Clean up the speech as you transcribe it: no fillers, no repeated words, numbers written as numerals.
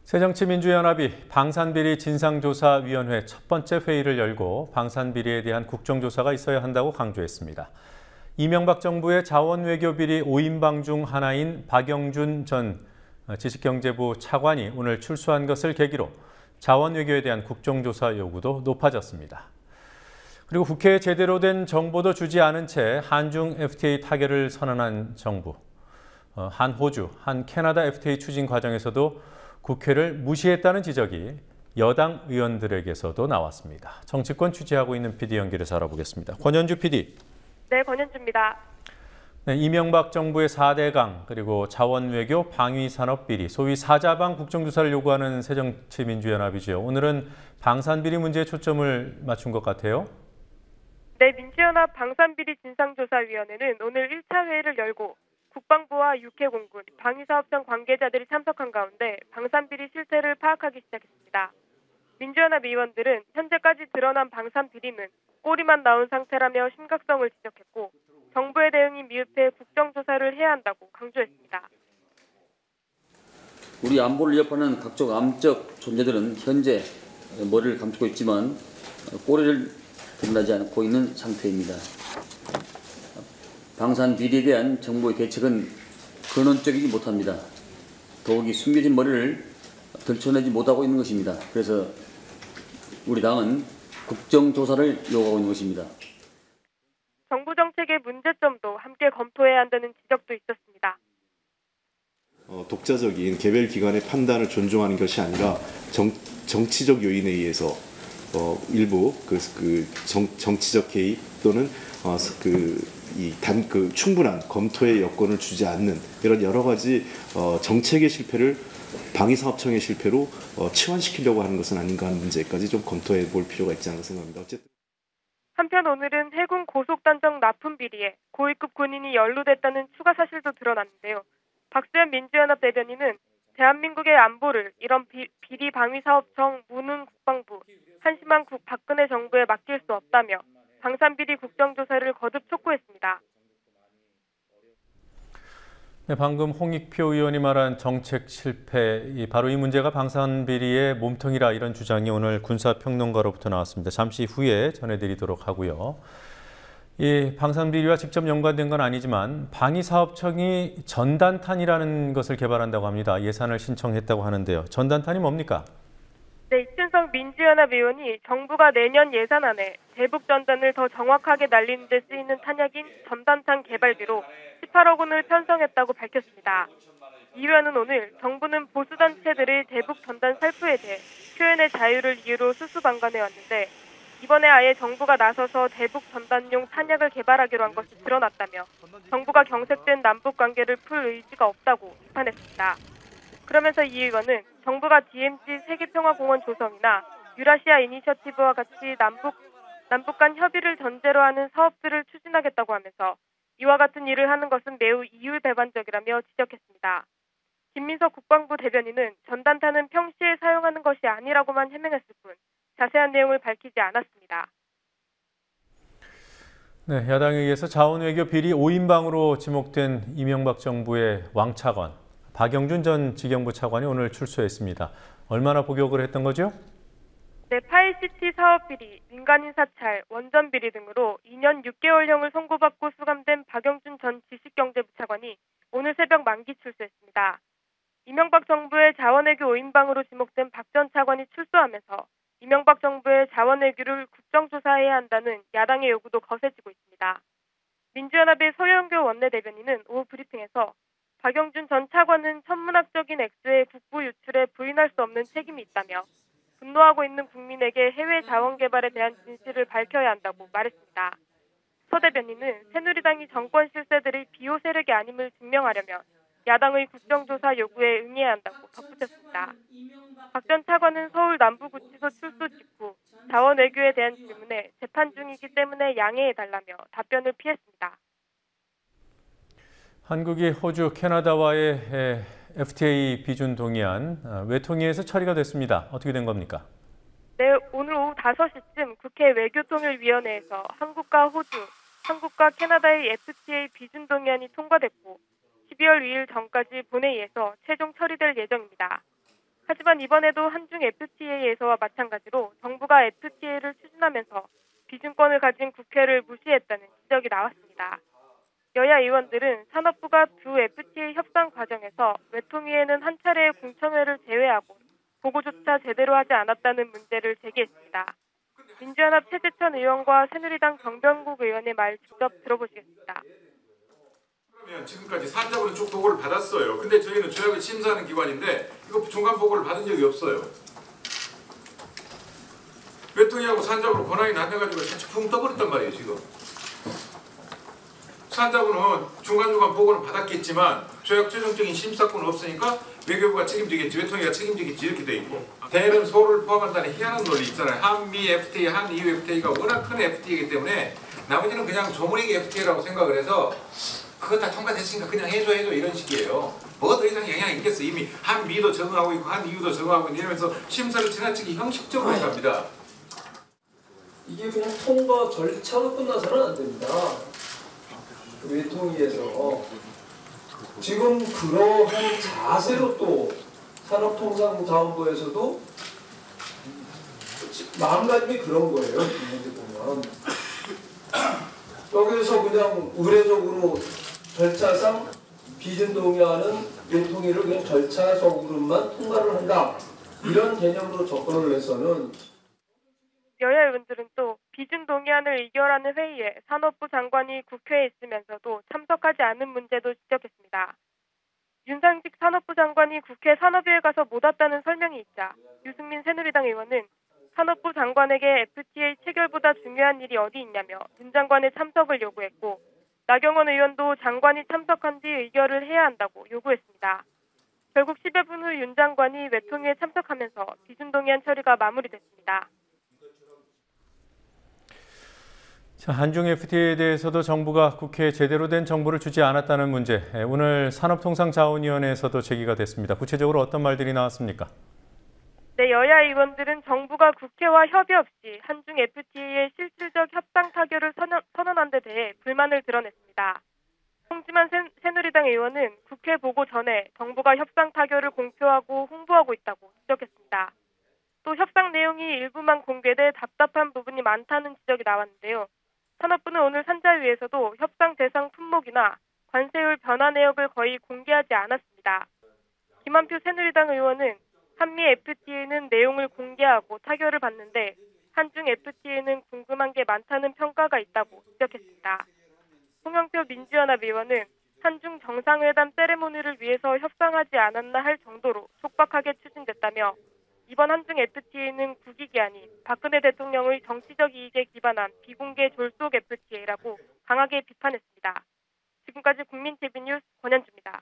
새정치민주연합이 방산비리 진상조사위원회 첫 번째 회의를 열고 방산비리에 대한 국정조사가 있어야 한다고 강조했습니다. 이명박 정부의 자원외교비리 5인방 중 하나인 박영준 전 지식경제부 차관이 오늘 출소한 것을 계기로 자원외교에 대한 국정조사 요구도 높아졌습니다. 그리고 국회에 제대로 된 정보도 주지 않은 채 한중 FTA 타결을 선언한 정부, 한 호주, 한 캐나다 FTA 추진 과정에서도 국회를 무시했다는 지적이 여당 의원들에게서도 나왔습니다. 정치권 취재하고 있는 PD 연결해서 알아보겠습니다. 권현주 PD. 네, 권현주입니다. 네, 이명박 정부의 4대강 그리고 자원외교 방위산업비리, 소위 사자방 국정조사를 요구하는 새정치민주연합이죠. 오늘은 방산비리 문제에 초점을 맞춘 것 같아요. 네, 민주연합 방산비리 진상조사위원회는 오늘 1차 회의를 열고 국방부와 육해공군, 방위사업청 관계자들이 참석한 가운데 방산비리 실태를 파악하기 시작했습니다. 민주연합 의원들은 현재까지 드러난 방산비리는 꼬리만 나온 상태라며 심각성을 지적했고 정부의 대응이 미흡해 국정조사를 해야 한다고 강조했습니다. 우리 안보를 위협하는 각종 암적 존재들은 현재 머리를 감추고 있지만 꼬리를 드러나지 않고 있는 상태입니다. 방산비리에 대한 정부의 대책은 근원적이지 못합니다. 더욱이 숨겨진 머리를 들춰내지 못하고 있는 것입니다. 그래서 우리 당은 국정조사를 요구하고 있는 것입니다. 정부 정책의 문제점도 함께 검토해야 한다는 지적도 있었습니다. 독자적인 개별 기관의 판단을 존중하는 것이 아니라 정치적 요인에 의해서 일부 정치적 개입 또는 충분한 검토의 여건을 주지 않는 이런 여러 가지 정책의 실패를 방위사업청의 실패로 치환시키려고 하는 것은 아닌가 하는 문제까지 좀 검토해 볼 필요가 있지 않나 생각합니다. 어쨌든 한편 오늘은 해군 고속단정 납품 비리에 고위급 군인이 연루됐다는 추가 사실도 드러났는데요. 박수현 민주연합 대변인은 대한민국의 안보를 이런 비리 방위사업청, 무능 국방부, 한심한 박근혜 정부에 맡길 수 없다며 방산비리 국정조사를 거듭 촉구했습니다. 네, 방금 홍익표 의원이 말한 정책 실패, 바로 이 문제가 방산비리의 몸통이라 이런 주장이 오늘 군사평론가로부터 나왔습니다. 잠시 후에 전해드리도록 하고요. 이 방산비리와 직접 연관된 건 아니지만 방위사업청이 전단탄이라는 것을 개발한다고 합니다. 예산을 신청했다고 하는데요. 전단탄이 뭡니까? 네, 이춘석 민주연합 의원이 정부가 내년 예산안에 대북 전단을 더 정확하게 날리는 데 쓰이는 탄약인 전단탄 개발비로 18억 원을 편성했다고 밝혔습니다. 이 의원은 오늘 정부는 보수단체들의 대북 전단 살포에 대해 표현의 자유를 이유로 수수방관해 왔는데 이번에 아예 정부가 나서서 대북 전단용 탄약을 개발하기로 한 것이 드러났다며 정부가 경색된 남북관계를 풀 의지가 없다고 비판했습니다. 그러면서 이 의원은 정부가 DMZ 세계평화공원 조성이나 유라시아 이니셔티브와 같이 남북 간 협의를 전제로 하는 사업들을 추진하겠다고 하면서 이와 같은 일을 하는 것은 매우 이율배반적이라며 지적했습니다. 김민석 국방부 대변인은 전단탄은 평시에 사용하는 것이 아니라고만 해명했을 뿐 자세한 내용을 밝히지 않았습니다. 네, 야당에 의해서 자원외교 비리 5인방으로 지목된 이명박 정부의 왕차관, 박영준 전 지경부 차관이 오늘 출소했습니다. 얼마나 복역을 했던 거죠? 네, 파이시티 사업 비리, 민간인 사찰, 원전 비리 등으로 2년 6개월형을 선고받고 수감된 박영준 전 지식경제부 차관이 오늘 새벽 만기 출소했습니다. 이명박 정부의 자원외교 5인방으로 지목된 박 전 차관이 출소하면서 이명박 정부의 자원외교를 국정조사해야 한다는 야당의 요구도 거세지고 있습니다. 민주연합의 서영교 원내대변인은 오후 브리핑에서 박영준 전 차관은 천문학적인 액수의 국부 유출에 부인할 수 없는 책임이 있다며 분노하고 있는 국민에게 해외 자원 개발에 대한 진실을 밝혀야 한다고 말했습니다. 서 대변인은 새누리당이 정권 실세들의 비호 세력이 아님을 증명하려면 야당의 국정조사 요구에 응해야 한다고 덧붙였습니다. 박 전 차관은 서울 남부구치소 출소 직후 자원 외교에 대한 질문에 재판 중이기 때문에 양해해달라며 답변을 피했습니다. 한국이 호주, 캐나다와의 FTA 비준 동의안 외통위에서 처리가 됐습니다. 어떻게 된 겁니까? 네, 오늘 오후 5시쯤 국회 외교통일위원회에서 한국과 호주, 한국과 캐나다의 FTA 비준 동의안이 통과됐고 12월 2일 전까지 본회의에서 최종 처리될 예정입니다. 하지만 이번에도 한중 FTA에서와 마찬가지로 정부가 FTA를 추진하면서 비준권을 가진 국회를 무시했다는 지적이 나왔습니다. 여야 의원들은 산업부가 두 FTA 협상 과정에서 외통위에는 한 차례의 공청회를 제외하고 보고조차 제대로 하지 않았다는 문제를 제기했습니다. 민주연합 최재천 의원과 새누리당 정병국 의원의 말 직접 들어보시겠습니다. 그러면 지금까지 산자부는 쭉 보고를 받았어요. 근데 저희는 조약을 심사하는 기관인데 이거 종간 보고를 받은 적이 없어요. 외통위하고 산자부로 권한이 나눠가지고 같이 붕 떠버렸단 말이에요 지금. 산자부는 중간중간 보고는 받았겠지만 조약 최종적인 심사권은 없으니까 외교부가 책임지겠지, 외통위가 책임지겠지 이렇게 돼 있고, 대는 소를 포함한다는 희한한 논리 있잖아요. 한미 FTA, 한EU FTA가 워낙 큰 FTA이기 때문에 나머지는 그냥 조문이기 FTA라고 생각을 해서 그거 다 통과됐으니까 그냥 해줘 이런 식이에요. 뭐가 더 이상 영향이 있겠어. 이미 한미도 적응하고 있고 한EU도 적응하고 있고 이러면서 심사를 지나치게 형식적으로 해갑니다. 이게 그냥 통과 절차로 끝나서는 안 됩니다. 외통위에서 지금 그러한 자세로 또 산업통상자원부에서도 마음가짐이 그런 거예요. 보면 여기서 그냥 의례적으로 절차상 비준동의안은 외통위를 그냥 절차적으로만 통과를 한다 이런 개념으로 접근을 해서는. 여야 의원들은 또 비준동의안을 의결하는 회의에 산업부 장관이 국회에 있으면서도 참석하지 않은 문제도 지적했습니다. 윤상직 산업부 장관이 국회 산업위에 가서 못 왔다는 설명이 있자 유승민 새누리당 의원은 산업부 장관에게 FTA 체결보다 중요한 일이 어디 있냐며 윤 장관의 참석을 요구했고, 나경원 의원도 장관이 참석한 뒤 의결을 해야 한다고 요구했습니다. 결국 10여 분 후 윤 장관이 외통위에 참석하면서 비준동의안 처리가 마무리됐습니다. 자, 한중 FTA에 대해서도 정부가 국회에 제대로 된 정보를 주지 않았다는 문제, 오늘 산업통상자원위원회에서도 제기가 됐습니다. 구체적으로 어떤 말들이 나왔습니까? 네, 여야 의원들은 정부가 국회와 협의 없이 한중 FTA의 실질적 협상 타결을 선언한 데 대해 불만을 드러냈습니다. 홍지만 새누리당 의원은 국회 보고 전에 정부가 협상 타결을 공표하고 홍보하고 있다고 지적했습니다. 또 협상 내용이 일부만 공개돼 답답한 부분이 많다는 지적이 나왔는데요. 산업부는 오늘 산자위에서도 협상 대상 품목이나 관세율 변화 내역을 거의 공개하지 않았습니다. 김한표 새누리당 의원은 한미 FTA는 내용을 공개하고 타결을 받는데 한중 FTA는 궁금한 게 많다는 평가가 있다고 지적했습니다. 홍영표 민주연합 의원은 한중 정상회담 세레모니를 위해서 협상하지 않았나 할 정도로 촉박하게 추진됐다며 이번 한중 FTA는 국익이 아닌 박근혜 대통령의 정치적 이익에 기반한 비공개 졸속 FTA라고 강하게 비판했습니다. 지금까지 국민TV 뉴스 권현주입니다.